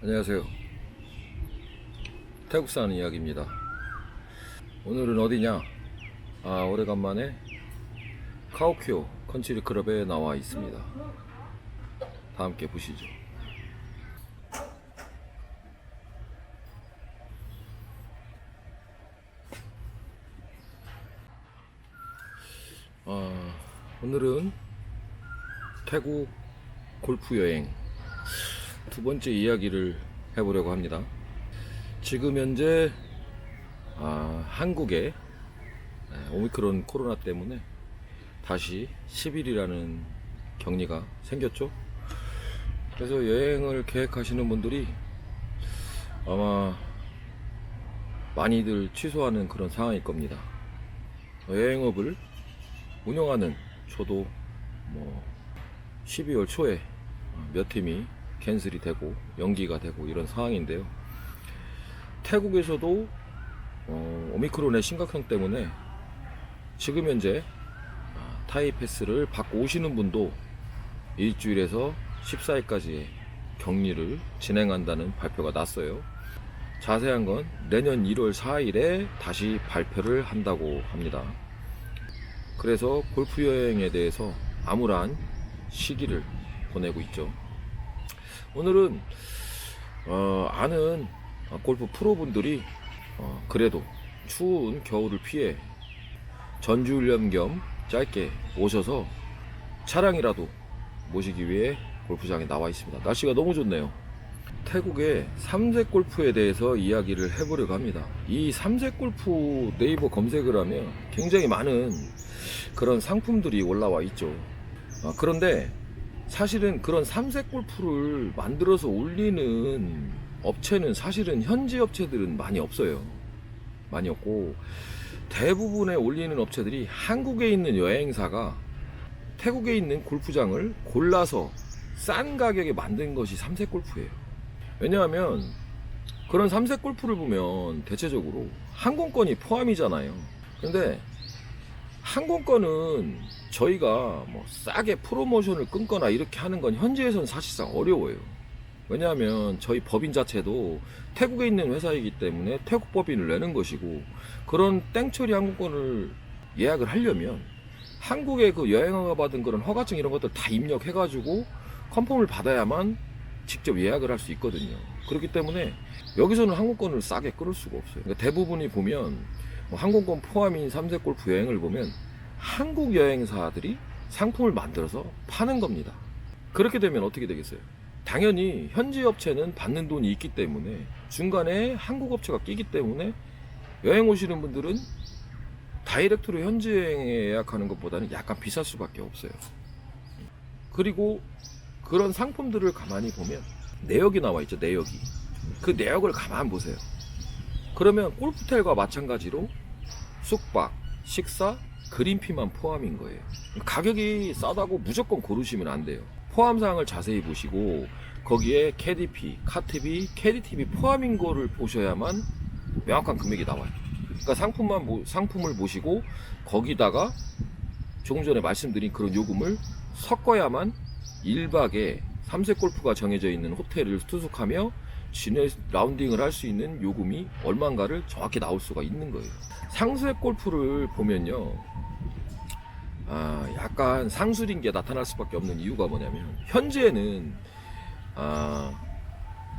안녕하세요. 태국 사는 이야기입니다. 오늘은 어디냐? 오래간만에 카오큐오 컨트리 클럽에 나와 있습니다. 다 함께 보시죠. 오늘은 태국 골프 여행 두 번째 이야기를 해보려고 합니다. 지금 현재 한국에 오미크론 코로나 때문에 다시 10일이라는 격리가 생겼죠. 그래서 여행을 계획하시는 분들이 아마 많이들 취소하는 그런 상황일 겁니다. 여행업을 운영하는 저도 12월 초에 몇 팀이 캔슬이 되고 연기가 되고 이런 상황인데요. 태국에서도 오미크론의 심각성 때문에 지금 현재 타이 패스를 받고 오시는 분도 일주일에서 14일까지의 격리를 진행한다는 발표가 났어요. 자세한 건 내년 1월 4일에 다시 발표를 한다고 합니다. 그래서 골프 여행에 대해서 암울한 시기를 보내고 있죠. 오늘은 아는 골프 프로분들이 그래도 추운 겨울을 피해 전주훈련 겸 짧게 오셔서 차량이라도 모시기 위해 골프장에 나와 있습니다. 날씨가 너무 좋네요. 태국의 삼색 골프에 대해서 이야기를 해보려고 합니다. 이 삼색 골프 네이버 검색을 하면 굉장히 많은 그런 상품들이 올라와 있죠. 그런데 사실은 그런 삼색 골프를 만들어서 올리는 업체는 사실은 현지 업체들은 많이 없어요. 많이 없고 대부분의 올리는 업체들이 한국에 있는 여행사가 태국에 있는 골프장을 골라서 싼 가격에 만든 것이 삼색 골프예요. 왜냐하면 그런 삼색 골프를 보면 대체적으로 항공권이 포함이잖아요. 근데 항공권은 저희가 싸게 프로모션을 끊거나 이렇게 하는 건 현지에서는 사실상 어려워요. 왜냐하면 저희 법인 자체도 태국에 있는 회사이기 때문에 태국 법인을 내는 것이고, 그런 땡처리 항공권을 예약을 하려면 한국에 그 여행허가 받은 그런 허가증 이런 것들 다 입력해가지고 컨펌을 받아야만 직접 예약을 할 수 있거든요. 그렇기 때문에 여기서는 항공권을 싸게 끊을 수가 없어요. 그러니까 대부분이 보면 항공권 포함인 삼색 골프 여행을 보면 한국 여행사들이 상품을 만들어서 파는 겁니다. 그렇게 되면 어떻게 되겠어요? 당연히 현지 업체는 받는 돈이 있기 때문에 중간에 한국 업체가 끼기 때문에 여행 오시는 분들은 다이렉트로 현지 여행에 예약하는 것보다는 약간 비쌀 수밖에 없어요. 그리고 그런 상품들을 가만히 보면 내역이 나와 있죠. 내역이. 그 내역을 가만히 보세요. 그러면 골프텔과 마찬가지로 숙박, 식사, 그린피만 포함인 거예요. 가격이 싸다고 무조건 고르시면 안 돼요. 포함사항을 자세히 보시고 거기에 캐디피, 카트비, 캐디티비 포함인 거를 보셔야만 명확한 금액이 나와요. 그러니까 상품을 보시고 거기다가 조금 전에 말씀드린 그런 요금을 섞어야만 1박에 삼색 골프가 정해져 있는 호텔을 투숙하며 시내 라운딩을 할 수 있는 요금이 얼마인가를 정확히 나올 수가 있는 거예요. 삼색 골프를 보면요, 약간 상술인 게 나타날 수밖에 없는 이유가 뭐냐면 현재는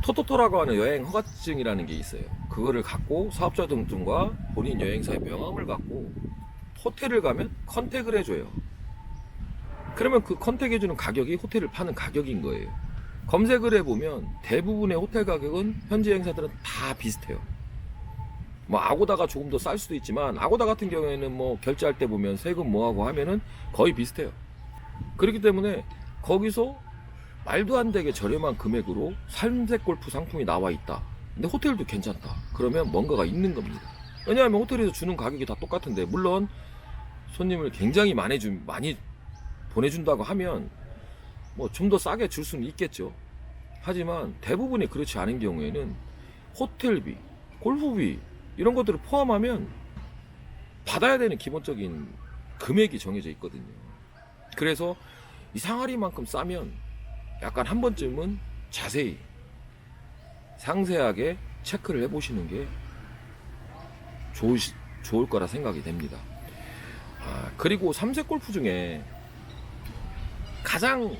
토토토라고 하는 여행 허가증이라는 게 있어요. 그거를 갖고 사업자 등등과 본인 여행사의 명함을 갖고 호텔을 가면 컨택을 해줘요. 그러면 그 컨택해주는 가격이 호텔을 파는 가격인 거예요. 검색을 해보면 대부분의 호텔 가격은 현지 여행사들은 다 비슷해요. 아고다가 조금 더 쌀 수도 있지만 아고다 같은 경우에는 결제할 때 보면 세금 뭐하고 하면은 거의 비슷해요. 그렇기 때문에 거기서 말도 안 되게 저렴한 금액으로 삼색 골프 상품이 나와 있다. 근데 호텔도 괜찮다. 그러면 뭔가가 있는 겁니다. 왜냐하면 호텔에서 주는 가격이 다 똑같은데, 물론 손님을 굉장히 많이 보내준다고 하면 좀 더 싸게 줄 수는 있겠죠. 하지만 대부분이 그렇지 않은 경우에는 호텔비, 골프비 이런 것들을 포함하면 받아야 되는 기본적인 금액이 정해져 있거든요. 그래서 이 상아리만큼 싸면 약간 한 번쯤은 자세히 상세하게 체크를 해보시는 게 좋을 거라 생각이 됩니다. 그리고 3색 골프 중에 가장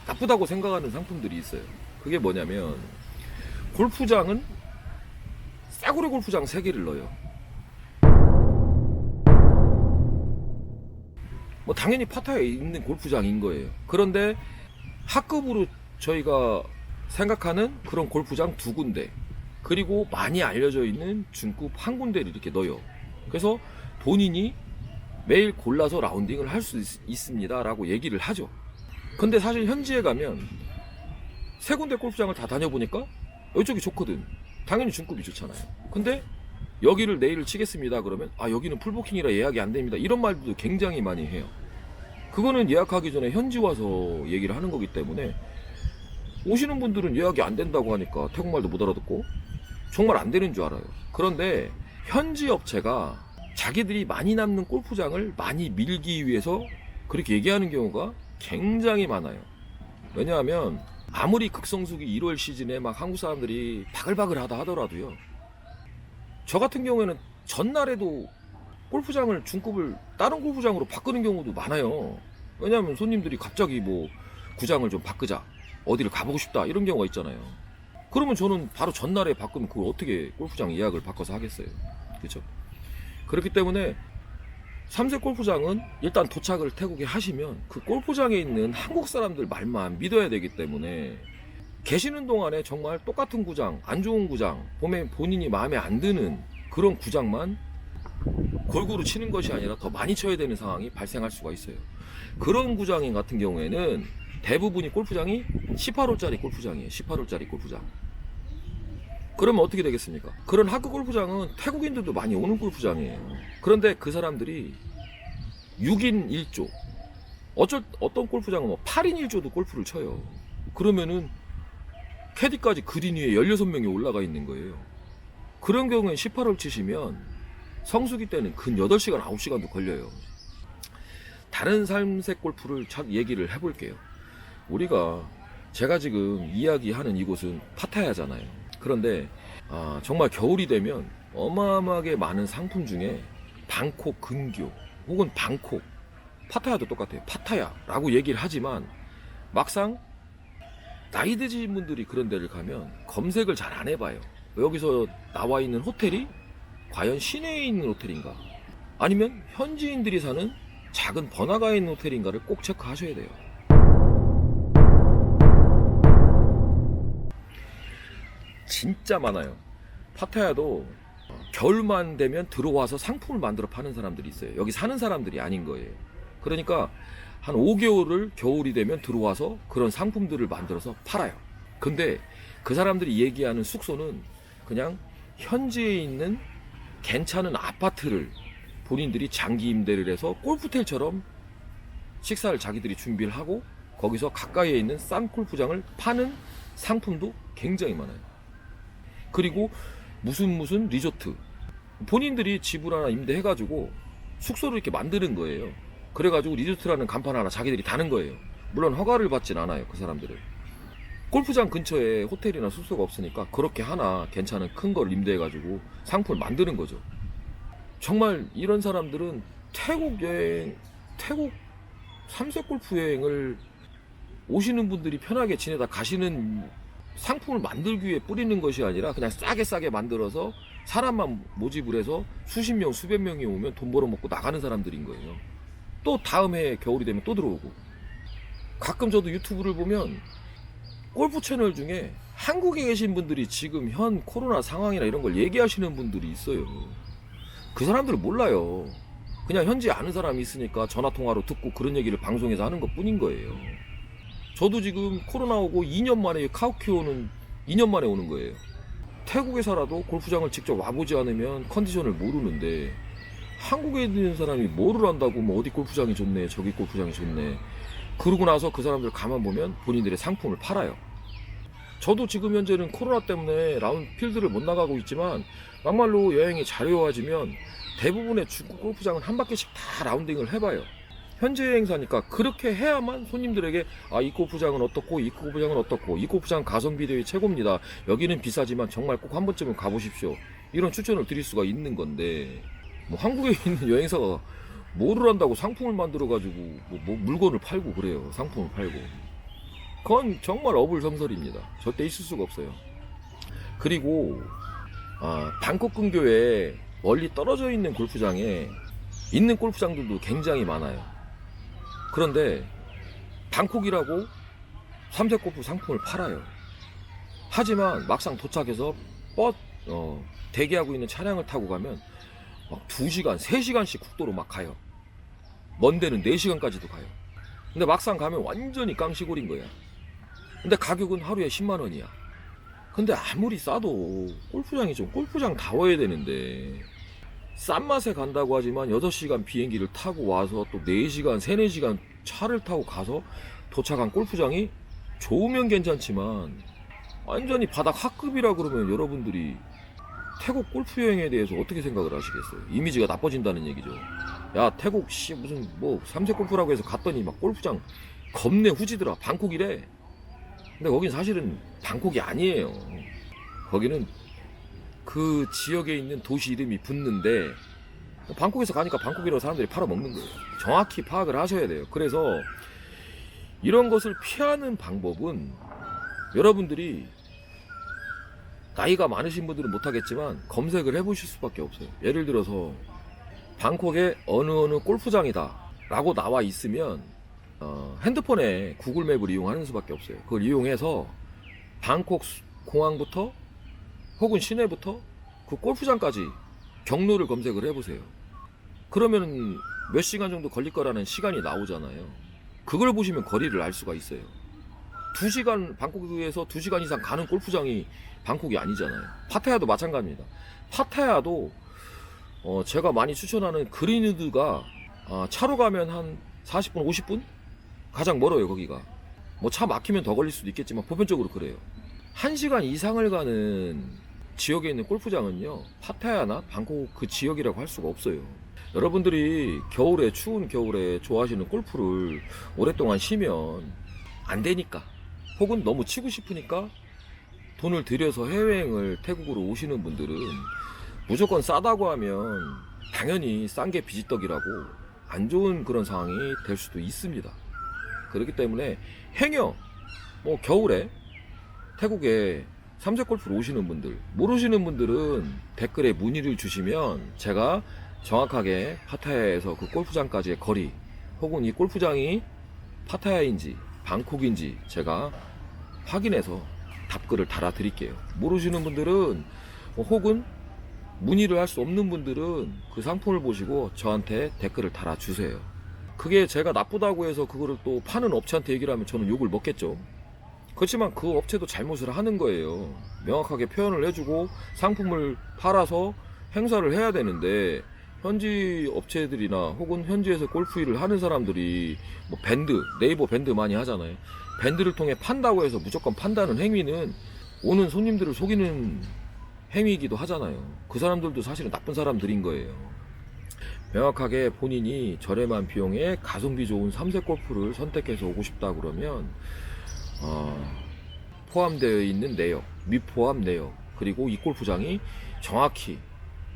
나쁘다고 생각하는 상품들이 있어요. 그게 뭐냐면, 골프장은 싸구려 골프장 3개를 넣어요. 뭐 당연히 파타야에 있는 골프장인 거예요. 그런데 하급으로 저희가 생각하는 그런 골프장 2군데, 그리고 많이 알려져 있는 중급 1군데를 이렇게 넣어요. 그래서 본인이 매일 골라서 라운딩을 할 수 있습니다 라고 얘기를 하죠. 근데 사실 현지에 가면 3군데 골프장을 다 다녀보니까 이쪽이 좋거든. 당연히 중급이 좋잖아요. 근데 여기를 내일을 치겠습니다 그러면 여기는 풀부킹이라 예약이 안 됩니다, 이런 말도 굉장히 많이 해요. 그거는 예약하기 전에 현지 와서 얘기를 하는 거기 때문에 오시는 분들은 예약이 안 된다고 하니까 태국말도 못 알아듣고 정말 안 되는 줄 알아요. 그런데 현지 업체가 자기들이 많이 남는 골프장을 많이 밀기 위해서 그렇게 얘기하는 경우가 굉장히 많아요. 왜냐하면 아무리 극성수기 1월 시즌에 막 한국 사람들이 바글바글 하다 하더라도요, 저 같은 경우에는 전날에도 골프장을 중급을 다른 골프장으로 바꾸는 경우도 많아요. 왜냐하면 손님들이 갑자기 뭐 구장을 좀 바꾸자, 어디를 가보고 싶다, 이런 경우가 있잖아요. 그러면 저는 바로 전날에 바꾸면 그걸 어떻게 골프장 예약을 바꿔서 하겠어요. 그렇죠? 그렇기 때문에 3색 골프장은 일단 도착을 태국에 하시면 그 골프장에 있는 한국 사람들 말만 믿어야 되기 때문에 계시는 동안에 정말 똑같은 구장, 안 좋은 구장, 보면 본인이 마음에 안 드는 그런 구장만 골고루 치는 것이 아니라 더 많이 쳐야 되는 상황이 발생할 수가 있어요. 그런 구장 같은 경우에는 대부분이 골프장이 18홀짜리 골프장이에요. 18홀짜리 골프장. 그러면 어떻게 되겠습니까? 그런 하급 골프장은 태국인들도 많이 오는 골프장이에요. 그런데 그 사람들이 6인 1조, 어떤 골프장은 뭐 8인 1조도 골프를 쳐요. 그러면은 캐디까지 그린 위에 16명이 올라가 있는 거예요. 그런 경우엔 18홀 치시면 성수기 때는 근 8시간 9시간도 걸려요. 다른 3색 골프를 얘기를 해볼게요. 제가 지금 이야기하는 이곳은 파타야잖아요. 그런데 정말 겨울이 되면 어마어마하게 많은 상품 중에 방콕 근교 혹은 방콕, 파타야도 똑같아요. 파타야라고 얘기를 하지만 막상 나이 드신 분들이 그런 데를 가면 검색을 잘 안 해봐요. 여기서 나와 있는 호텔이 과연 시내에 있는 호텔인가, 아니면 현지인들이 사는 작은 번화가에 있는 호텔인가를 꼭 체크하셔야 돼요. 진짜 많아요. 파타야도 겨울만 되면 들어와서 상품을 만들어 파는 사람들이 있어요. 여기 사는 사람들이 아닌 거예요. 그러니까 한 5개월을 겨울이 되면 들어와서 그런 상품들을 만들어서 팔아요. 근데 그 사람들이 얘기하는 숙소는 그냥 현지에 있는 괜찮은 아파트를 본인들이 장기 임대를 해서 골프텔처럼 식사를 자기들이 준비를 하고 거기서 가까이에 있는 싼 골프장을 파는 상품도 굉장히 많아요. 그리고 무슨 리조트, 본인들이 집을 하나 임대해가지고 숙소를 이렇게 만드는 거예요. 그래가지고 리조트라는 간판 하나 자기들이 다는 거예요. 물론 허가를 받진 않아요, 그 사람들은. 골프장 근처에 호텔이나 숙소가 없으니까 그렇게 하나 괜찮은 큰 걸 임대해가지고 상품을 만드는 거죠. 정말 이런 사람들은 태국 3색 골프 여행을 오시는 분들이 편하게 지내다 가시는 상품을 만들기 위해 뿌리는 것이 아니라 그냥 싸게 만들어서 사람만 모집을 해서 수십 명, 수백 명이 오면 돈 벌어먹고 나가는 사람들인 거예요. 또 다음 해 겨울이 되면 또 들어오고. 가끔 저도 유튜브를 보면 골프 채널 중에 한국에 계신 분들이 지금 현 코로나 상황이나 이런 걸 얘기하시는 분들이 있어요. 그 사람들은 몰라요. 그냥 현지에 아는 사람이 있으니까 전화통화로 듣고 그런 얘기를 방송에서 하는 것 뿐인 거예요. 저도 지금 코로나 오고 2년 만에 카오키오는 2년 만에 오는 거예요. 태국에 살아도 골프장을 직접 와보지 않으면 컨디션을 모르는데 한국에 있는 사람이 뭐를 안다고 뭐 어디 골프장이 좋네, 저기 골프장이 좋네. 그러고 나서 그 사람들 가만 보면 본인들의 상품을 팔아요. 저도 지금 현재는 코로나 때문에 라운드 필드를 못 나가고 있지만 막말로 여행이 자료화지면 대부분의 중국 골프장은 한 바퀴씩 다 라운딩을 해봐요. 현지 행사니까 그렇게 해야만 손님들에게 이 골프장은 어떻고 이 골프장은 어떻고 이 골프장 가성비 대회 최고입니다. 여기는 비싸지만 정말 꼭 한 번쯤은 가보십시오. 이런 추천을 드릴 수가 있는 건데 뭐 한국에 있는 여행사가 뭐를 한다고 상품을 만들어가지고 뭐 물건을 팔고 그래요. 상품을 팔고. 그건 정말 어불성설입니다. 절대 있을 수가 없어요. 그리고 방콕 근교에 멀리 떨어져 있는 골프장에 있는 골프장들도 굉장히 많아요. 그런데 방콕이라고 3색 골프 상품을 팔아요. 하지만 막상 도착해서 대기하고 있는 차량을 타고 가면 막 2시간, 3시간씩 국도로 막 가요. 먼 데는 4시간까지도 가요. 근데 막상 가면 완전히 깡시골인 거야. 근데 가격은 하루에 10만 원이야. 근데 아무리 싸도 골프장이 좀 골프장다워야 되는데 싼 맛에 간다고 하지만 6시간 비행기를 타고 와서 또 4시간, 3, 4시간 차를 타고 가서 도착한 골프장이 좋으면 괜찮지만 완전히 바닥 하급이라 그러면 여러분들이 태국 골프 여행에 대해서 어떻게 생각을 하시겠어요? 이미지가 나빠진다는 얘기죠. 야, 태국 무슨 3색 골프라고 해서 갔더니 막 골프장 겁내 후지더라. 방콕이래. 근데 거긴 사실은 방콕이 아니에요. 거기는 그 지역에 있는 도시 이름이 붙는데 방콕에서 가니까 방콕이라고 사람들이 팔아먹는 거예요. 정확히 파악을 하셔야 돼요. 그래서 이런 것을 피하는 방법은 여러분들이 나이가 많으신 분들은 못하겠지만 검색을 해보실 수밖에 없어요. 예를 들어서 방콕의 어느 골프장이다 라고 나와 있으면 핸드폰에 구글맵을 이용하는 수밖에 없어요. 그걸 이용해서 방콕 공항부터 혹은 시내부터 그 골프장까지 경로를 검색을 해보세요. 그러면 몇 시간 정도 걸릴 거라는 시간이 나오잖아요. 그걸 보시면 거리를 알 수가 있어요. 2시간, 방콕에서 2시간 이상 가는 골프장이 방콕이 아니잖아요. 파타야도 마찬가지입니다. 파타야도 제가 많이 추천하는 그린우드가 차로 가면 한 40분, 50분? 가장 멀어요, 거기가. 뭐 차 막히면 더 걸릴 수도 있겠지만 보편적으로 그래요. 1시간 이상을 가는 지역에 있는 골프장은요, 파타야나 방콕 그 지역이라고 할 수가 없어요. 여러분들이 겨울에, 추운 겨울에 좋아하시는 골프를 오랫동안 쉬면 안 되니까, 혹은 너무 치고 싶으니까 돈을 들여서 해외여행을 태국으로 오시는 분들은 무조건 싸다고 하면 당연히 싼 게 비지떡이라고 안 좋은 그런 상황이 될 수도 있습니다. 그렇기 때문에 행여 겨울에 태국에 3색 골프로 오시는 분들, 모르시는 분들은 댓글에 문의를 주시면 제가 정확하게 파타야에서 그 골프장까지의 거리, 혹은 이 골프장이 파타야인지 방콕인지 제가 확인해서 답글을 달아 드릴게요. 모르시는 분들은 혹은 문의를 할 수 없는 분들은 그 상품을 보시고 저한테 댓글을 달아 주세요. 그게 제가 나쁘다고 해서 그거를 또 파는 업체한테 얘기를 하면 저는 욕을 먹겠죠. 그렇지만 그 업체도 잘못을 하는 거예요. 명확하게 표현을 해주고 상품을 팔아서 행사를 해야 되는데, 현지 업체들이나 혹은 현지에서 골프 일을 하는 사람들이 밴드, 네이버 밴드 많이 하잖아요. 밴드를 통해 판다고 해서 무조건 판다는 행위는 오는 손님들을 속이는 행위이기도 하잖아요. 그 사람들도 사실은 나쁜 사람들인 거예요. 명확하게 본인이 저렴한 비용에 가성비 좋은 3색 골프를 선택해서 오고 싶다 그러면 포함되어 있는 내역, 미포함 내역, 그리고 이 골프장이 정확히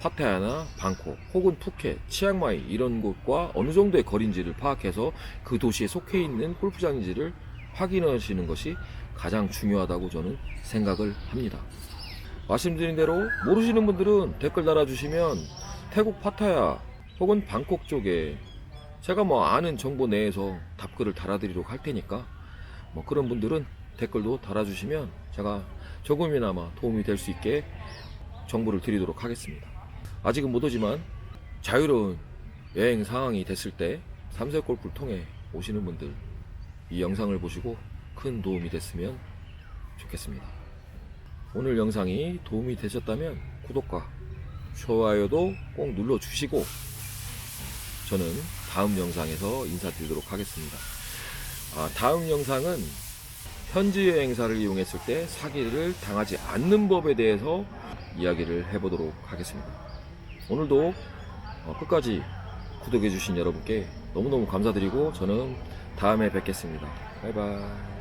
파타야나 방콕 혹은 푸켓, 치앙마이 이런 곳과 어느 정도의 거리인지를 파악해서 그 도시에 속해 있는 골프장인지를 확인하시는 것이 가장 중요하다고 저는 생각을 합니다. 말씀드린 대로 모르시는 분들은 댓글 달아주시면 태국 파타야 혹은 방콕 쪽에 제가 아는 정보 내에서 답글을 달아드리도록 할 테니까 그런 분들은 댓글도 달아주시면 제가 조금이나마 도움이 될 수 있게 정보를 드리도록 하겠습니다. 아직은 못 오지만 자유로운 여행 상황이 됐을 때 3색 골프를 통해 오시는 분들 이 영상을 보시고 큰 도움이 됐으면 좋겠습니다. 오늘 영상이 도움이 되셨다면 구독과 좋아요도 꼭 눌러주시고 저는 다음 영상에서 인사드리도록 하겠습니다. 다음 영상은 현지 여행사를 이용했을 때 사기를 당하지 않는 법에 대해서 이야기를 해보도록 하겠습니다. 오늘도 끝까지 구독해주신 여러분께 너무너무 감사드리고 저는 다음에 뵙겠습니다. 바이바이.